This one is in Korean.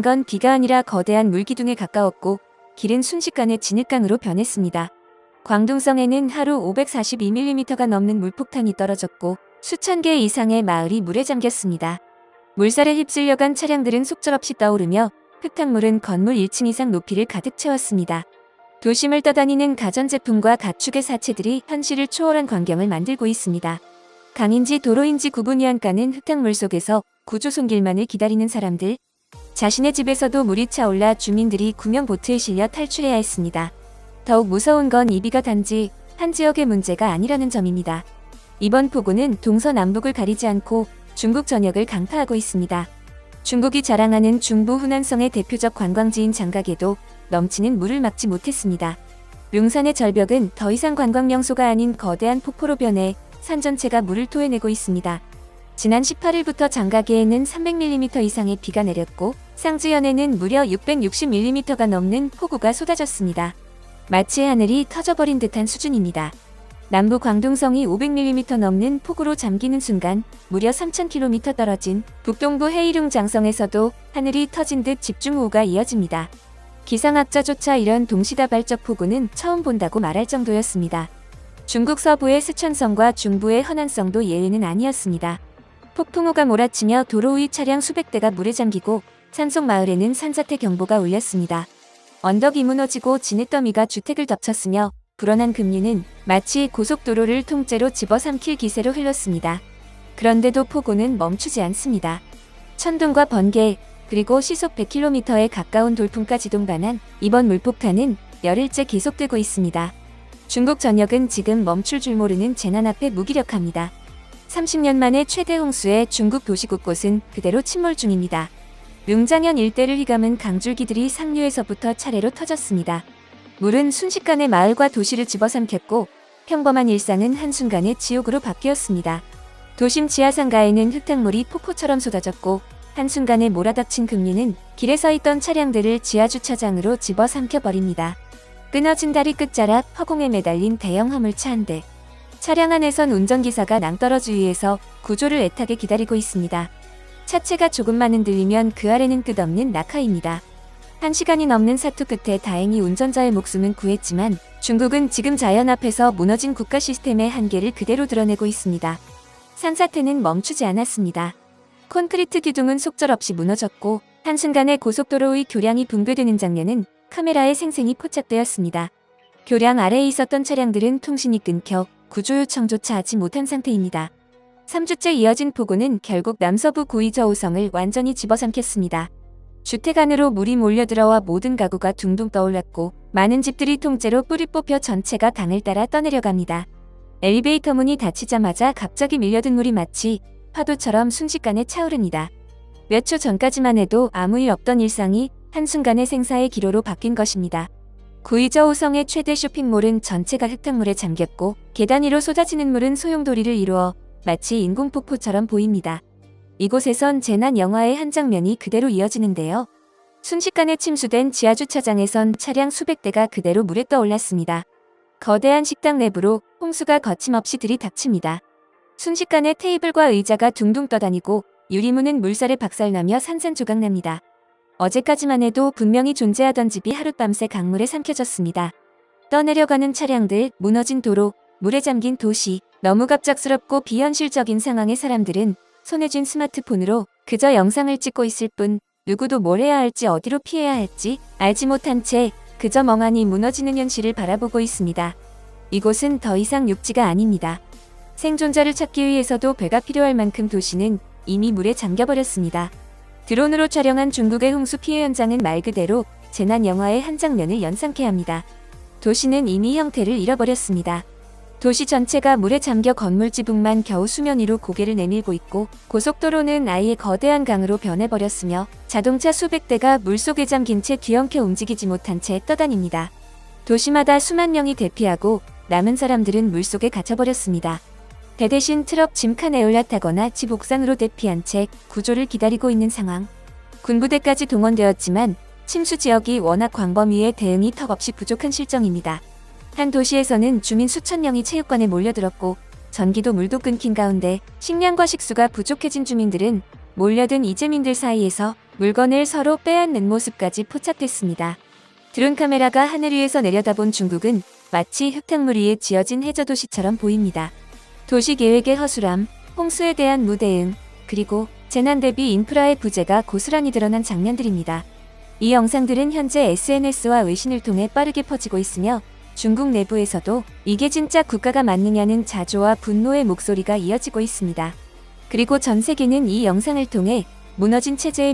건 비가 아니라 거대한 물기둥에 가까웠고 길은 순식간에 진흙강으로 변했습니다. 광둥성에는 하루 542mm가 넘는 물폭탄이 떨어졌고 수천 개 이상의 마을이 물에 잠겼습니다. 물살에 휩쓸려간 차량들은 속절없이 떠오르며 흙탕물은 건물 1층 이상 높이를 가득 채웠습니다. 도심을 떠다니는 가전제품과 가축의 사체들이 현실을 초월한 광경을 만들고 있습니다. 강인지 도로인지 구분이 안 가는 흙탕물 속에서 구조 손길만을 기다리는 사람들. 자신의 집에서도 물이 차올라 주민들이 구명보트에 실려 탈출해야 했습니다. 더욱 무서운 건 이 비가 단지 한 지역의 문제가 아니라는 점입니다. 이번 폭우는 동서남북을 가리지 않고 중국 전역을 강타하고 있습니다. 중국이 자랑하는 중부 후난성의 대표적 관광지인 장각에도 넘치는 물을 막지 못했습니다. 룡산의 절벽은 더 이상 관광명소가 아닌 거대한 폭포로 변해 산 전체가 물을 토해내고 있습니다. 지난 18일부터 장각에는 300mm 이상의 비가 내렸고 쌍지연에는 무려 660mm가 넘는 폭우가 쏟아졌습니다. 마치 하늘이 터져버린 듯한 수준입니다. 남부 광둥성이 500mm 넘는 폭우로 잠기는 순간 무려 3000km 떨어진 북동부 헤이룽 장성에서도 하늘이 터진 듯 집중호우가 이어집니다. 기상학자조차 이런 동시다발적 폭우는 처음 본다고 말할 정도였습니다. 중국 서부의 스촨성과 중부의 허난성도 예외는 아니었습니다. 폭풍우가 몰아치며 도로 위 차량 수백 대가 물에 잠기고 산속 마을에는 산사태 경보가 울렸습니다. 언덕이 무너지고 진흙더미가 주택을 덮쳤으며 불어난 급류는 마치 고속도로를 통째로 집어삼킬 기세로 흘렀습니다. 그런데도 폭우는 멈추지 않습니다. 천둥과 번개, 그리고 시속 100km에 가까운 돌풍까지 동반한 이번 물폭탄은 열흘째 계속되고 있습니다. 중국 전역은 지금 멈출 줄 모르는 재난 앞에 무기력합니다. 30년 만에 최대 홍수에 중국 도시 곳곳은 그대로 침몰 중입니다. 룡장현 일대를 휘감은 강줄기들이 상류에서부터 차례로 터졌습니다. 물은 순식간에 마을과 도시를 집어삼켰고 평범한 일상은 한순간에 지옥으로 바뀌었습니다. 도심 지하상가에는 흙탕물이 폭포처럼 쏟아졌고 한순간에 몰아닥친 급류는 길에 서 있던 차량들을 지하주차장으로 집어삼켜버립니다. 끊어진 다리 끝자락 허공에 매달린 대형 화물차 한 대. 차량 안에선 운전기사가 낭떠러 주위에서 구조를 애타게 기다리고 있습니다. 차체가 조금만 흔들리면 그 아래는 끝없는 낙하입니다. 1시간이 넘는 사투 끝에 다행히 운전자의 목숨은 구했지만 중국은 지금 자연 앞에서 무너진 국가 시스템의 한계를 그대로 드러내고 있습니다. 산사태는 멈추지 않았습니다. 콘크리트 기둥은 속절없이 무너졌고 한순간에 고속도로의 교량이 붕괴되는 장면은 카메라에 생생히 포착되었습니다. 교량 아래에 있었던 차량들은 통신이 끊겨 구조 요청조차 하지 못한 상태입니다. 3주째 이어진 폭우는 결국 남서부 구이저우성을 완전히 집어삼켰습니다. 주택 안으로 물이 몰려들어와 모든 가구가 둥둥 떠올랐고 많은 집들이 통째로 뿌리 뽑혀 전체가 강을 따라 떠내려갑니다. 엘리베이터 문이 닫히자마자 갑자기 밀려든 물이 마치 파도처럼 순식간에 차오릅니다. 몇 초 전까지만 해도 아무 일 없던 일상이 한순간에 생사의 기로로 바뀐 것입니다. 구이저우성의 최대 쇼핑몰은 전체가 흙탕물에 잠겼고 계단 위로 쏟아지는 물은 소용돌이를 이루어 마치 인공폭포처럼 보입니다. 이곳에선 재난 영화의 한 장면이 그대로 이어지는데요. 순식간에 침수된 지하주차장에선 차량 수백 대가 그대로 물에 떠올랐습니다. 거대한 식당 내부로 홍수가 거침없이 들이닥칩니다. 순식간에 테이블과 의자가 둥둥 떠다니고 유리문은 물살에 박살나며 산산조각납니다. 어제까지만 해도 분명히 존재하던 집이 하룻밤새 강물에 삼켜졌습니다. 떠내려가는 차량들, 무너진 도로, 물에 잠긴 도시, 너무 갑작스럽고 비현실적인 상황의 사람들은 손에 쥔 스마트폰으로 그저 영상을 찍고 있을 뿐 누구도 뭘 해야 할지 어디로 피해야 할지 알지 못한 채 그저 멍하니 무너지는 현실을 바라보고 있습니다. 이곳은 더 이상 육지가 아닙니다. 생존자를 찾기 위해서도 배가 필요할 만큼 도시는 이미 물에 잠겨버렸습니다. 드론으로 촬영한 중국의 홍수 피해 현장은 말 그대로 재난 영화의 한 장면을 연상케 합니다. 도시는 이미 형태를 잃어버렸습니다. 도시 전체가 물에 잠겨 건물 지붕만 겨우 수면 위로 고개를 내밀고 있고 고속도로는 아예 거대한 강으로 변해버렸으며 자동차 수백 대가 물속에 잠긴 채 뒤엉켜 움직이지 못한 채 떠다닙니다. 도시마다 수만 명이 대피하고 남은 사람들은 물속에 갇혀버렸습니다. 대대신 트럭 짐칸에 올라타거나 집 옥상으로 대피한 채 구조를 기다리고 있는 상황. 군부대까지 동원되었지만 침수 지역이 워낙 광범위해 대응이 턱없이 부족한 실정입니다. 한 도시에서는 주민 수천 명이 체육관에 몰려들었고 전기도 물도 끊긴 가운데 식량과 식수가 부족해진 주민들은 몰려든 이재민들 사이에서 물건을 서로 빼앗는 모습까지 포착됐습니다. 드론 카메라가 하늘 위에서 내려다본 중국은 마치 흙탕물 위에 지어진 해저도시처럼 보입니다. 도시 계획의 허술함, 홍수에 대한 무대응, 그리고 재난 대비 인프라의 부재가 고스란히 드러난 장면들입니다. 이 영상들은 현재 SNS와 외신을 통해 빠르게 퍼지고 있으며 중국 내부에서도 이게 진짜 국가가 맞느냐는 자조와 분노의 목소리가 이어지고 있습니다. 그리고 전 세계는 이 영상을 통해 무너진 체제의